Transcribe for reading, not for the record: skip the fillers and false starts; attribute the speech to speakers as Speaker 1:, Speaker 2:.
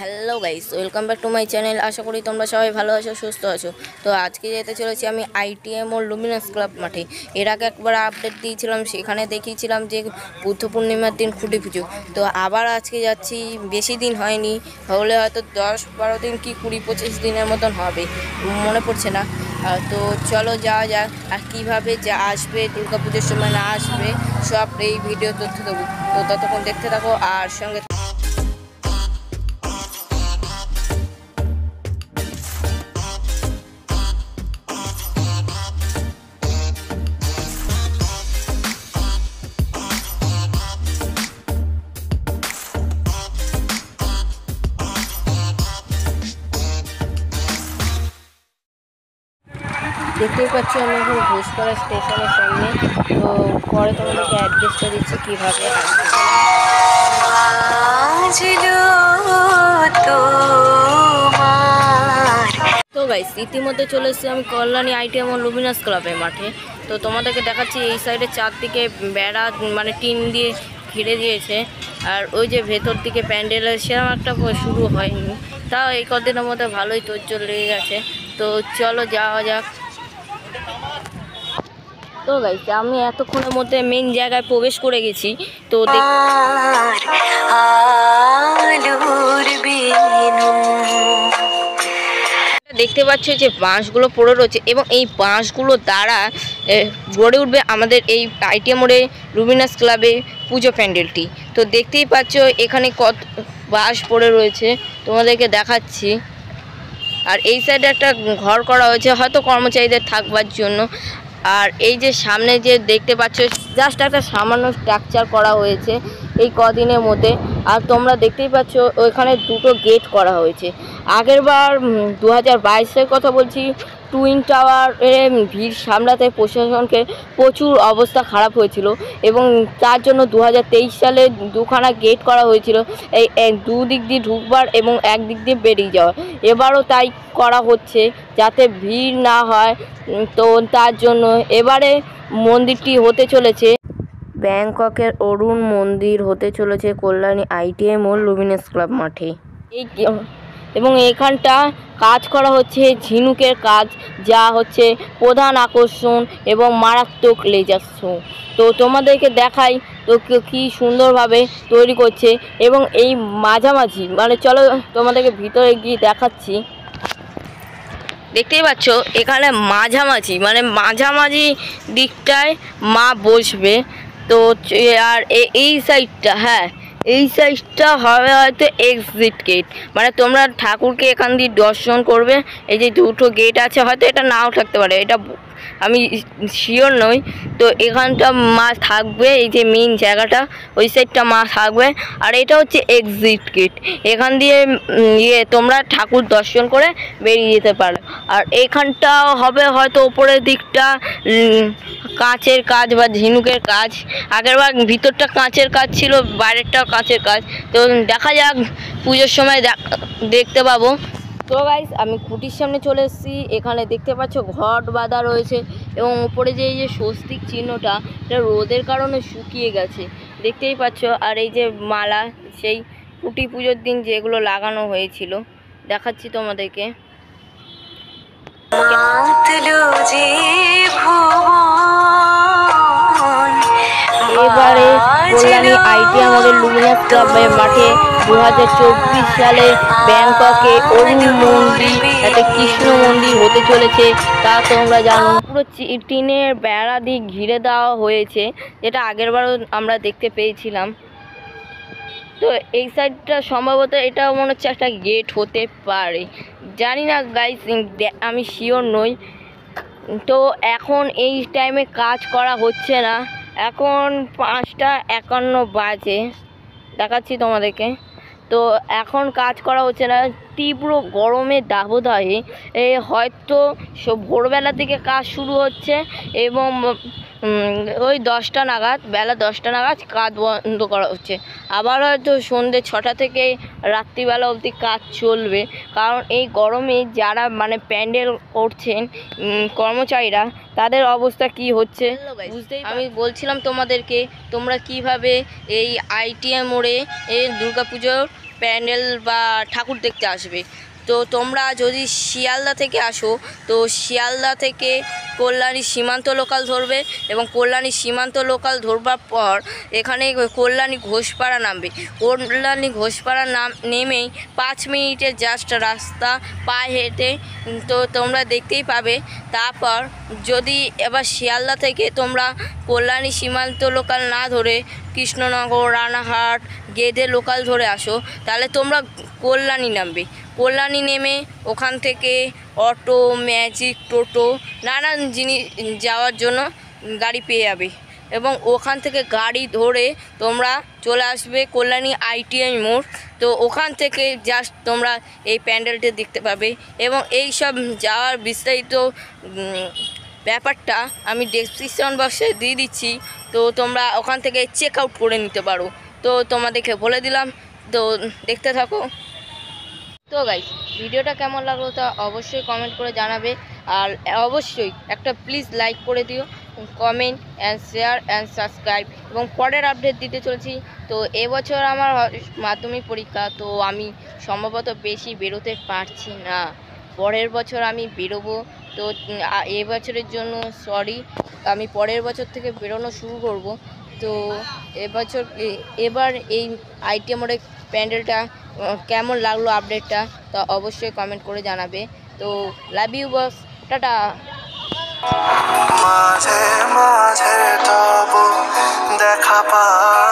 Speaker 1: Hello guys, welcome back to my channel. আশা করি তোমরা সবাই ভালো আছো, সুস্থ আছো। তো আজকে যেতে চলেছি আমি আইটিএম ও লুমিনাস ক্লাব মাঠে। এর আগে একবার আপডেট দিয়েছিলাম, সেখানে দেখিয়েছিলাম যে বুদ্ধ পূর্ণিমার দিন খুঁটি পুজো। তো আবার আজকে যাচ্ছি, বেশি দিন হয়নি, হলে হয়তো 10-12 দিন কি 20-25 দিনের মতন হবে, মনে পড়ছে না। তো চলো যাওয়া যাক। আর কীভাবে যা আসবে, দুর্গা পুজোর সময় না আসবে, সব এই ভিডিও তথ্য দেবো। তো ততক্ষণ দেখতে থাকো আর সঙ্গে দেখতেই পাচ্ছি আমি এখন ঘোষপাড়া স্টেশনের সামনে। তো পরে তোমাদেরকে অ্যাড্রেসটা দিচ্ছি কীভাবে আসবে। তো গাইস, ইতিমধ্যে চলে এসেছি আমি কল্যাণী আইটিএম ও লুমিনাস ক্লাবের মাঠে। তো তোমাদেরকে দেখাচ্ছি এই সাইডে চারদিকে বেড়া মানে টিন দিয়ে ঘিরে দিয়েছে। আর ওই যে ভেতর দিকে প্যান্ডেলের সেরকম একটা শুরু হয়নি, তাও এই কদিনের মধ্যে ভালোই তোড়জোড় লেগে গেছে। তো চলো যাওয়া যাক। তো গাইস, আমি এতক্ষণের মধ্যে মেন জায়গায় প্রবেশ করে গেছি। তো দেখতে পাচ্ছ যে বাঁশগুলো পড়ে রয়েছে এবং এই বাঁশগুলো দ্বারা গড়ে উঠবে আমাদের এই আইটিএম মোড়ে লুমিনাস ক্লাবে পুজো প্যান্ডেলটি। তো দেখতেই পাচ্ছ এখানে কত বাঁশ পড়ে রয়েছে, তোমাদেরকে দেখাচ্ছি। আর এই সাইডে একটা ঘর করা হয়েছে, হয়তো কর্মচারীদের থাকবার জন্য। আর এই যে সামনে যে দেখতে পাচ্ছ, জাস্ট একটা সামান্য স্ট্রাকচার করা হয়েছে এই কদিনের মধ্যে। আর তোমরা দেখতেই পাচ্ছ ওইখানে দুটো গেট করা হয়েছে। আগের বার 2022-এর কথা বলছি, টুইন টাওয়ারে ভিড় সামলাতে প্রশাসনকে প্রচুর অবস্থা খারাপ হয়েছিল এবং তার জন্য 2023 সালে দুখানা গেট করা হয়েছিল, এই দুদিক দিয়ে ঢুকবার এবং একদিক দিয়ে বেরিয়ে যাওয়া। এবারও তাই করা হচ্ছে যাতে ভিড় না হয়। তো তার জন্য এবারে মন্দিরটি হতে চলেছে ব্যাংককের অরুণ মন্দির হতে চলেছে কল্যাণী আইটিএম ও লুমিনাস ক্লাব মাঠে। এবং এখানটা কাজ করা হচ্ছে ঝিনুকের কাজ, যা হচ্ছে প্রধান আকর্ষণ এবং মারাত্মক লেজার শো। তো তোমাদেরকে দেখাই তো কি সুন্দরভাবে তৈরি করছে। এবং এই মাঝামাঝি মানে চলো তোমাদেরকে ভিতরে গিয়ে দেখাচ্ছি। দেখতেই পাচ্ছ এখানে মাঝামাঝি দিকটায় মা বসবে। তো আর এই সাইডটা, হ্যাঁ এই সাইডটা হবে হয়তো এক্সিট গেট, মানে তোমরা ঠাকুরকে এখান দিয়ে দর্শন করবে। এই যে দুটো গেট আছে, হয়তো এটা নাও থাকতে পারে, এটা আমি শিওর নই। তো এখানটা মা থাকবে, এই যে মেন জায়গাটা ওই সাইডটা মা থাকবে। আর এটা হচ্ছে এক্সিট গেট, এখান দিয়ে তোমরা ঠাকুর দর্শন করে বেরিয়ে যেতে পারো। আর এইখানটা হবে হয়তো ওপরের দিকটা কাঁচের কাজ বা ঝিনুকের কাজ। আগেরবার ভিতরটা কাঁচের কাজ ছিল, বাইরেরটাও কাঁচের কাজ। তো দেখা যাক, পুজোর সময় দেখতে পাবো। তো গাইস, আমি খুঁটির সামনে চলে এসেছি। এখানে দেখতে পাচ্ছ ঘট বাঁধা রয়েছে এবং উপরে যে এই যে স্বস্তিক চিহ্নটা, এটা রোদের কারণে শুকিয়ে গেছে, দেখতেই পাচ্ছ। আর এই যে মালা, সেই খুঁটি পুজোর দিন যেগুলো লাগানো হয়েছিল, দেখাচ্ছি তোমাদেরকে। এবারে কল্যাণী আইটিএম আমাদের লুমিনাস ক্লাবের মাঠে 2024 সালে ব্যাংককে অরুণ মন্দির, একটা কৃষ্ণ মন্দির হতে চলেছে, তা তোমরা জানো। পুরো টিনের বেড়া দিয়ে ঘিরে দেওয়া হয়েছে, যেটা আগেরবারও আমরা দেখতে পেয়েছিলাম। তো এই সাইডটা সম্ভবত এটা মনে হচ্ছে একটা গেট হতে পারে, জানি না গাইস, আমি শিওর নই। তো এখন এই টাইমে কাজ করা হচ্ছে না, এখন 5:51 বাজে, দেখাচ্ছি তোমাদেরকে। তো এখন কাজ করা হচ্ছে না, তীব্র গরমের দাবদাহে হয়তো ভোরবেলা থেকে কাজ শুরু হচ্ছে এবং ওই 10টা নাগাদ, বেলা 10টা নাগাদ কাজ বন্ধ করা হচ্ছে। আবার হয়তো সন্ধ্যে 6টা থেকে রাত্রিবেলা অবধি কাজ চলবে, কারণ এই গরমে যারা মানে প্যান্ডেল করছেন কর্মচারীরা, তাদের অবস্থা কি হচ্ছে বুঝতেই। আমি বলছিলাম তোমাদেরকে, তোমরা কিভাবে এই আইটিএম মোড়ে এই দুর্গাপুজোর প্যান্ডেল বা ঠাকুর দেখতে আসবে। তো তোমরা যদি শিয়ালদা থেকে আসো তো শিয়ালদা থেকে কল্যাণী সীমান্ত লোকাল ধরবে এবং কল্যাণী সীমান্ত লোকাল ধরবার পর এখানে কল্যাণী ঘোষপাড়া নামবে। কল্যাণী ঘোষপাড়া নেমেই 5 মিনিটের জাস্ট রাস্তা পায়ে হেঁটে তো তোমরা দেখতেই পাবে। তারপর যদি এবার শিয়ালদা থেকে তোমরা কল্যাণী সীমান্ত লোকাল না ধরে কৃষ্ণনগর, রানাঘাট, গেদে লোকাল ধরে আসো তাহলে তোমরা কল্যাণী নামবে। কল্যাণী নেমে ওখান থেকে অটো, ম্যাজিক, টোটো নানান জিনিস যাওয়ার জন্য গাড়ি পেয়ে যাবে এবং ওখান থেকে গাড়ি ধরে তোমরা চলে আসবে কল্যাণী ITI মোড়। তো ওখান থেকে জাস্ট তোমরা এই প্যান্ডেলটি দেখতে পাবে এবং এই সব যাওয়ার বিস্তারিত ব্যাপারটা আমি ডেসক্রিপশন বক্সে দিয়ে দিচ্ছি। তো তোমরা ওখান থেকে চেক আউট করে নিতে পারো। তো তোমাদেরকে বলে দিলাম, তো দেখতে থাকো। তো গাইস, ভিডিওটা কেমন লাগলো তা অবশ্যই কমেন্ট করে জানাবে। আর অবশ্যই একটা প্লিজ লাইক করে দিও, comment and share and subscribe. এবং পরের আপডেট দিতে চলেছি। তো এবছর আমার মাধ্যমিক পরীক্ষা, তো আমি সম্ভবত বেশি বেরোতে পারছি না। পরের বছর আমি বেরোবো। তো এবছরের জন্য সরি, আমি পরের বছর থেকে বেরোনো শুরু করব। তো এবার এই ITI মোড়ে প্যান্ডেলটা কেমন লাগলো আপডেটটা তা অবশ্যই কমেন্ট করে জানাবে। তো লাভ ইউ বস, টাটা। মাঝে মাঝে তবু দেখা পাই।